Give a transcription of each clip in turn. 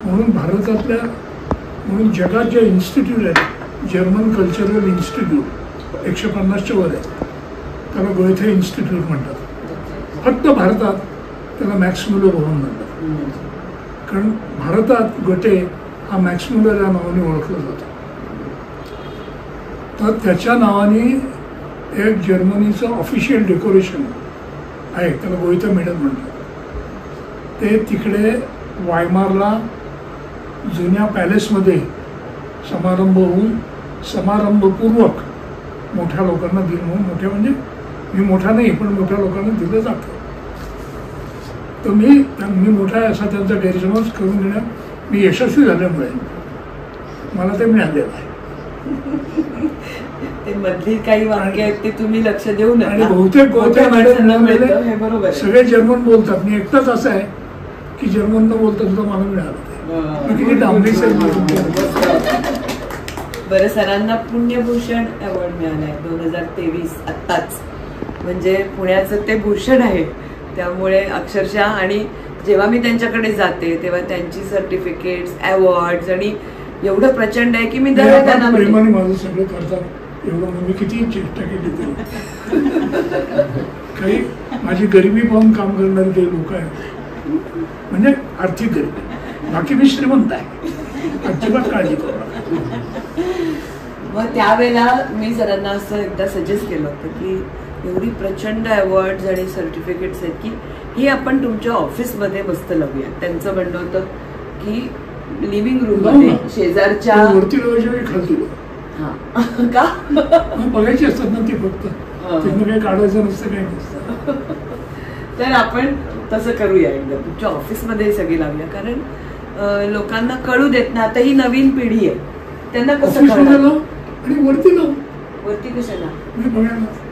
म्हणून भारतातल्या म्हणून जगात ज्या इन्स्टिट्यूट आहेत, जर्मन कल्चरल इन्स्टिट्यूट 150च्या वर आहे, त्याला गोएथे इन्स्टिट्यूट म्हणतात. फक्त भारतात त्याला मॅक्स मुलर भवन म्हणतात, कारण भारतात गोटे हा मॅक्स मुलर या नावाने ओळखला जातो. तर त्याच्या नावाने एक जर्मनीचं ऑफिशियल डेकोरेशन आहे, त्याला गोएथे मेडल म्हणतात. ते तिकडे वायमारला जुन्या पॅलेसमध्ये समारंभ होऊन समारंभपूर्वक मोठ्या लोकांना दिलं. मोठ्या म्हणजे मी मोठा नाही, पण मोठ्या लोकांना दिलं जातं. तर मी मोठा आहे असा त्यांचा गैरसमज करून घेण्यात मी यशस्वी झाल्यामुळे मला ते मिळालेलं आहे. ते मधली काही वाक्य आहेत ते तुम्ही लक्ष देऊ नका. आणि बहुतेक बरोबर सगळे जर्मन बोलतात. मी एकटाच असं आहे की जर्मन न बोलता सुद्धा मला मिळालं. बरं, सरांना पुण्यभूषण अवॉर्ड मिळालाय 2023 आत्ताच. म्हणजे पुण्याचं ते भूषण आहे. त्यामुळे अक्षरशः, आणि जेव्हा मी त्यांच्याकडे जाते तेव्हा त्यांची सर्टिफिकेट्स, अवॉर्ड्स आणि एवढं प्रचंड आहे की मी दर प्रेमाने माझं सगळं करतात. एवढं मी किती चेष्टा केली तरी काही माझी गरिबी पाहून काम करणारे ते लोक आहेत. म्हणजे आर्थिक गरिबी, बाकी मी श्रीमंत आहे, अजिबात काळजी करू. मग त्यावेळेला मी सरांना असं एकदा सजेस्ट केलं होतं की एवढी प्रचंड अवॉर्ड्स आणि सर्टिफिकेट्स आहेत की ही आपण तुमच्या ऑफिसमध्ये मस्त लावूया. त्यांचं म्हणणं होतं की लिव्हिंग रूम मध्ये शेजारच्या वरती खालती का बघायची असतात ना ती, फक्त तिथं काही काढायचं नसतं, काही नसतं. तर आपण तसं करूया एकदा तुमच्या ऑफिसमध्ये सगळी लावूया. कारण लोकांना कळू देत ना, आता ही नवीन पिढी आहे, त्यांना कसं कळलं. आणि वरती लावू. वरती कशाला मी बघायला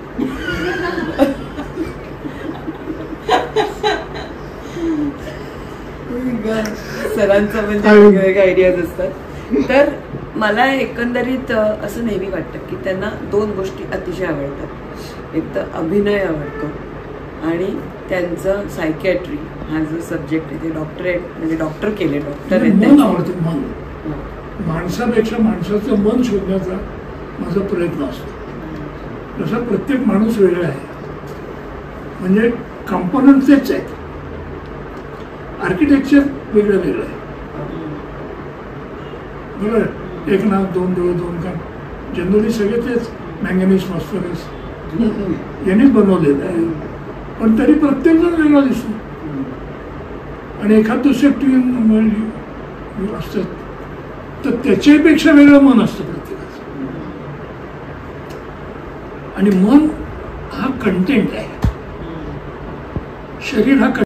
सरांचं म्हणजे वेगवेगळ्या आयडियाज असतात. तर मला एकंदरीत असं नेहमी वाटतं की त्यांना दोन गोष्टी अतिशय आवडतात. एक तर अभिनय आवडतो आणि त्यांचं सायकॅट्री हा जो सब्जेक्ट आहे ते डॉक्टरेट, म्हणजे डॉक्टर केले, डॉक्टर मन आवडतं. मन माणसापेक्षा माणसाचं मन शोधण्याचा माझा प्रयत्न असतो. जसा प्रत्येक माणूस वेगळा आहे, म्हणजे कंपोनंट तेच आहेत, आर्किटेक्चर वेगळं वेगळं आहे. बरोबर, एक नाक, दोन डोळे, दोन कान, जनरली सगळे तेच मॅंगनीज, फॉस्फरस यांनीच बनवलेलं आहे. पण तरी प्रत्येक जण वेगळा दिसतो. आणि एखाद दुसरे ट्विन असतात तर त्याच्यापेक्षा वेगळं मन असतं प्रत्येकाचं. आणि मन हा कंटेंट आहे, शरीर हा